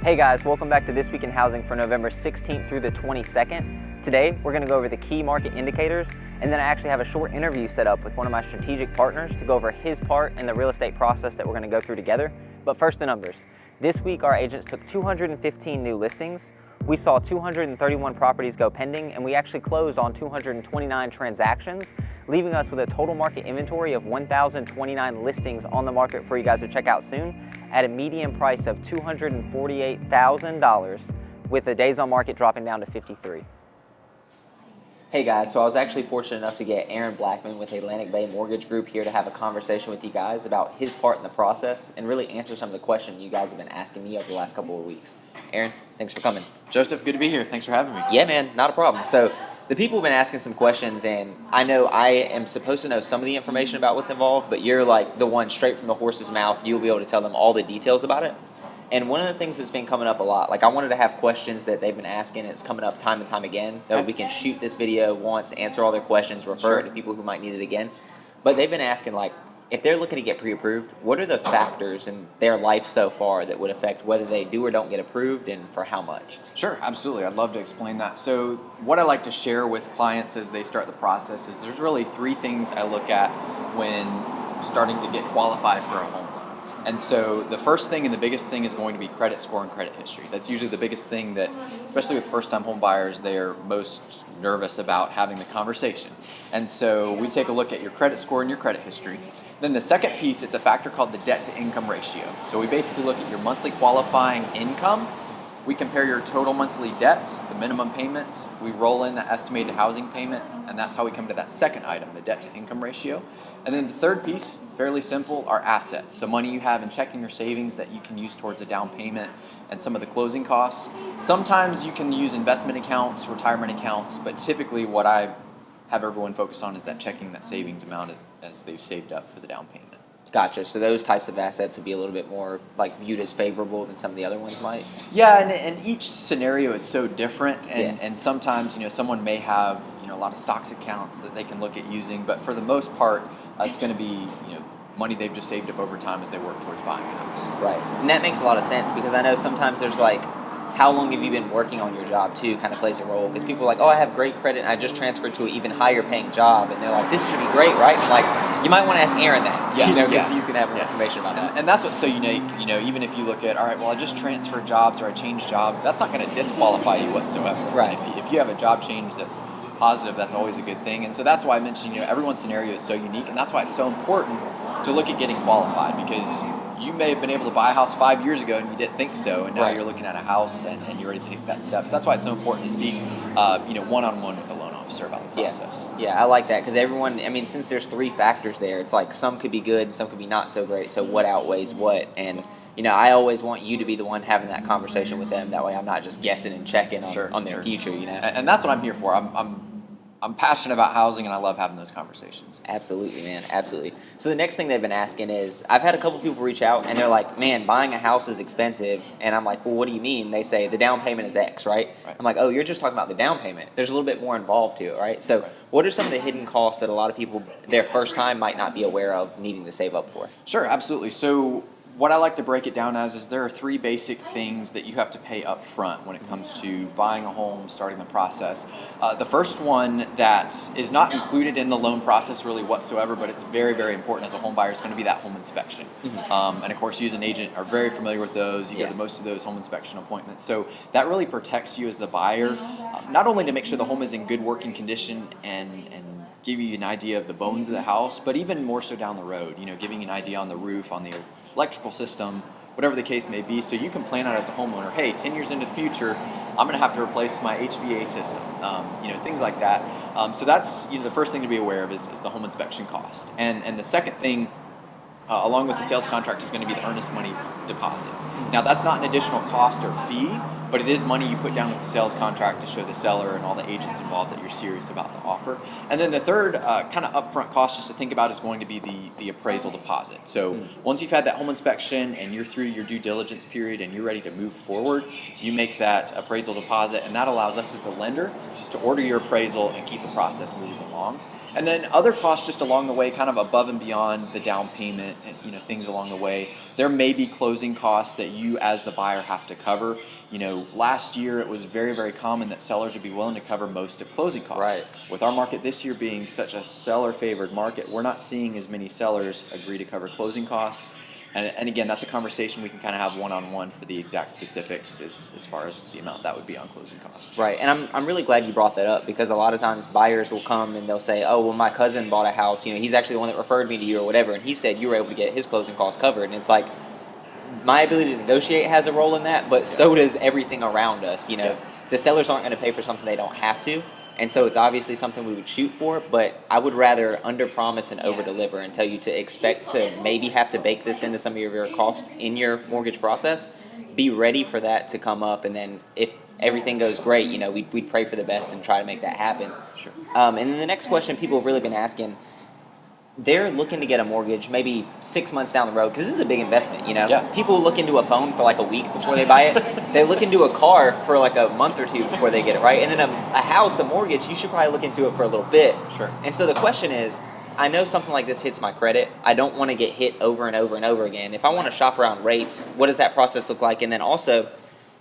Hey guys, welcome back to This Week in Housing for November 16th through the 22nd. Today, we're going to go over the key market indicators, and then I actually have a short interview set up with one of my strategic partners to go over his part in the real estate process that we're going to go through together. But first, the numbers. This week, our agents took 215 new listings. We saw 231 properties go pending, and we actually closed on 229 transactions, leaving us with a total market inventory of 1,029 listings on the market for you guys to check out soon at a median price of $248,000, with the days on market dropping down to 53. Hey guys, so I was actually fortunate enough to get Aaron Blackmon with Atlantic Bay Mortgage Group here to have a conversation with you guys about his part in the process and really answer some of the questions you guys have been asking me over the last couple of weeks. Aaron, thanks for coming. Joseph, good to be here. Thanks for having me. Yeah, man, not a problem. So the people have been asking some questions, and I know I am supposed to know some of the information about what's involved, but you're like the one straight from the horse's mouth. You'll be able to tell them all the details about it. And one of the things that's been coming up a lot, like I wanted to have questions that they've been asking, and it's coming up time and time again, that we can shoot this video once, answer all their questions, refer it to people who might need it again. But they've been asking, like, if they're looking to get pre-approved, what are the factors in their life so far that would affect whether they do or don't get approved, and for how much? Sure, absolutely. I'd love to explain that. So what I like to share with clients as they start the process is there's really three things I look at when starting to get qualified for a home loan. And so the first thing and the biggest thing is going to be credit score and credit history. That's usually the biggest thing that, especially with first-time home buyers, they're most nervous about having the conversation. And so we take a look at your credit score and your credit history. Then the second piece, it's a factor called the debt-to-income ratio. So we basically look at your monthly qualifying income. We compare your total monthly debts, the minimum payments. We roll in the estimated housing payment, and that's how we come to that second item, the debt-to-income ratio. And then the third piece, fairly simple, are assets. So money you have in checking or savings that you can use towards a down payment and some of the closing costs. Sometimes you can use investment accounts, retirement accounts, but typically what I have everyone focus on is that checking that savings amount as they've saved up for the down payment. Gotcha. So those types of assets would be a little bit more like viewed as favorable than some of the other ones might? Yeah, and each scenario is so different, and sometimes someone may have a lot of stocks accounts that they can look at using, but for the most part, it's going to be money they've just saved up over time as they work towards buying a house. Right, and that makes a lot of sense because I know sometimes there's like, how long have you been working on your job too kind of plays a role, because people are like, oh, I have great credit and I just transferred to an even higher paying job, and they're like, this should be great, right? And like, you might want to ask Aaron that, because he's going to have more information about that. And that's what's so unique, even if you look at, all right, well, I just transferred jobs or I changed jobs, that's not going to disqualify you whatsoever. Right. If you have a job change that's positive, that's always a good thing. And so that's why I mentioned, everyone's scenario is so unique, and that's why it's so important to look at getting qualified, because you may have been able to buy a house 5 years ago and you didn't think so, and now you're looking at a house and you're ready to take that step. So that's why it's so important to speak, one-on-one with the loan officer about the process. Yeah, I like that, because everyone, since there's three factors there, it's like some could be good, some could be not so great. So what outweighs what? And I always want you to be the one having that conversation with them. That way, I'm not just guessing and checking on their future. And that's what I'm here for. I'm passionate about housing, and I love having those conversations. Absolutely, man. Absolutely. So the next thing they've been asking is, I've had a couple people reach out, and they're like, man, buying a house is expensive. And I'm like, well, what do you mean? They say the down payment is X, right? I'm like, oh, you're just talking about the down payment. There's a little bit more involved to it, right? So what are some of the hidden costs that a lot of people, their first time, might not be aware of needing to save up for? Sure, absolutely. So what I like to break it down as is there are three basic things that you have to pay up front when it comes to buying a home, starting the process. The first one that is not included in the loan process really whatsoever, but it's very, very important as a home buyer, is going to be that home inspection. And of course, you as an agent are very familiar with those. You go to most of those home inspection appointments. So that really protects you as the buyer, not only to make sure the home is in good working condition and give you an idea of the bones of the house, but even more so down the road, giving you an idea on the roof, on the electrical system, whatever the case may be, so you can plan out as a homeowner, hey, 10 years into the future, I'm going to have to replace my HVA system, things like that. So that's the first thing to be aware of is the home inspection cost. And the second thing, along with the sales contract, is going to be the earnest money deposit. Now, that's not an additional cost or fee, but it is money you put down with the sales contract to show the seller and all the agents involved that you're serious about the offer. And then the third kind of upfront cost just to think about is going to be the appraisal deposit. So once you've had that home inspection and you're through your due diligence period and you're ready to move forward, you make that appraisal deposit, and that allows us as the lender to order your appraisal and keep the process moving along. And then other costs just along the way, kind of above and beyond the down payment and things along the way. There may be closing costs that you as the buyer have to cover. Last year it was very, very common that sellers would be willing to cover most of closing costs. Right. With our market this year being such a seller-favored market, we're not seeing as many sellers agree to cover closing costs. And again, that's a conversation we can kind of have one-on-one for the exact specifics as far as the amount that would be on closing costs. Right, and I'm really glad you brought that up, because a lot of times buyers will come and they'll say, oh, well, my cousin bought a house, he's actually the one that referred me to you or whatever, and he said you were able to get his closing costs covered. And it's like, my ability to negotiate has a role in that, but so does everything around us. The sellers aren't going to pay for something they don't have to. And so it's obviously something we would shoot for, but I would rather under-promise and over-deliver and tell you to expect to maybe have to bake this into some of your costs in your mortgage process. Be ready for that to come up, and then if everything goes great, we'd pray for the best and try to make that happen. Sure. And then the next question people have really been asking, they're looking to get a mortgage maybe 6 months down the road, because this is a big investment. Yeah. People look into a phone for like a week before they buy it. They look into a car for like a month or two before they get it, right? And then a house, a mortgage, you should probably look into it for a little bit. Sure. And so the question is, I know something like this hits my credit. I don't want to get hit over and over and over again. If I want to shop around rates, what does that process look like? And then also,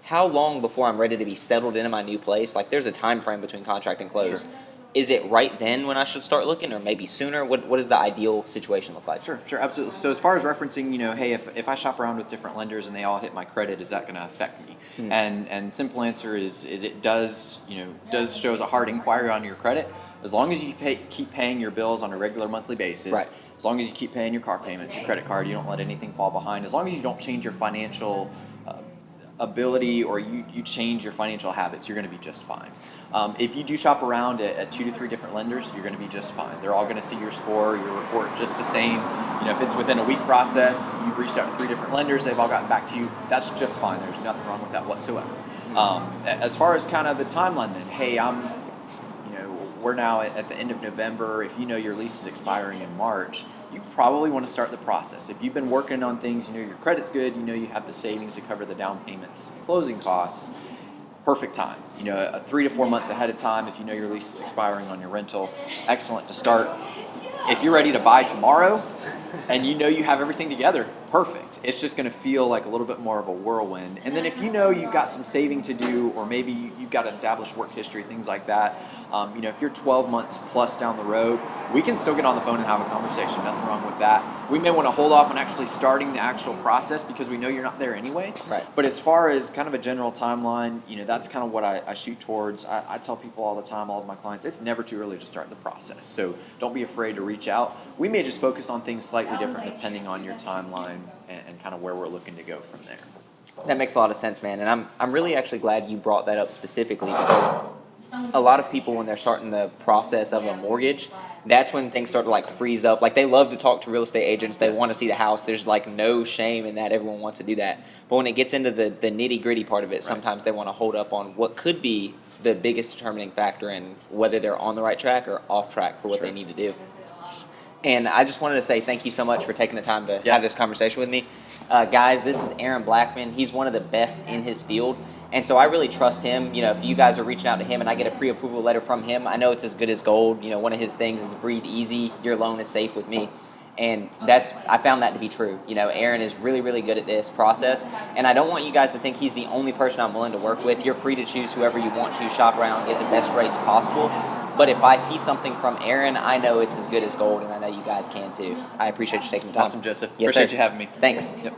how long before I'm ready to be settled into my new place? Like, there's a time frame between contract and close. Sure. Is it right then when I should start looking, or maybe sooner? What does the ideal situation look like? Sure, absolutely. So as far as referencing, hey, if I shop around with different lenders and they all hit my credit, is that going to affect me? And simple answer is it does show as a hard inquiry on your credit. As long as you keep paying your bills on a regular monthly basis, right. As long as you keep paying your car payments, your credit card, you don't let anything fall behind, as long as you don't change your financial ability or you change your financial habits, you're going to be just fine. If you do shop around at 2 to 3 different lenders, you're going to be just fine. They're all going to see your score, your report just the same. If it's within a week process, you've reached out to 3 different lenders, they've all gotten back to you, that's just fine. There's nothing wrong with that whatsoever. As far as kind of the timeline then, hey, we're now at the end of November. If your lease is expiring in March, you probably want to start the process. If you've been working on things, your credit's good, you have the savings to cover the down payments, closing costs, perfect time. 3 to 4 months ahead of time, if your lease is expiring on your rental, excellent to start. If you're ready to buy tomorrow and you have everything together, perfect. It's just going to feel like a little bit more of a whirlwind. And then if you've got some saving to do, or maybe you've got established work history, things like that, if you're 12 months plus down the road, we can still get on the phone and have a conversation. Nothing wrong with that. We may want to hold off on actually starting the actual process because we know you're not there anyway. Right. But as far as kind of a general timeline, that's kind of what I shoot towards. I tell people all the time, all of my clients, it's never too early to start the process. So don't be afraid to reach out. We may just focus on things slightly different depending on your timeline and kind of where we're looking to go from there. That makes a lot of sense, man. And I'm really actually glad you brought that up specifically, because a lot of people, when they're starting the process of a mortgage, that's when things start to like freeze up. Like, they love to talk to real estate agents. They want to see the house. There's like no shame in that. Everyone wants to do that. But when it gets into the nitty gritty part of it, sometimes they want to hold up on what could be the biggest determining factor in whether they're on the right track or off track for what they need to do. And I just wanted to say thank you so much for taking the time to have this conversation with me. Guys, this is Aaron Blackmon. He's one of the best in his field. And so I really trust him. If you guys are reaching out to him and I get a pre-approval letter from him, I know it's as good as gold. One of his things is breathe easy. Your loan is safe with me. And I found that to be true. Aaron is really, really good at this process. And I don't want you guys to think he's the only person I'm willing to work with. You're free to choose whoever you want to, shop around, get the best rates possible. But if I see something from Aaron, I know it's as good as gold, and I know you guys can too. I appreciate you taking the time. Awesome, Joseph. Yes, Appreciate sir. you having me. Thanks. Yep.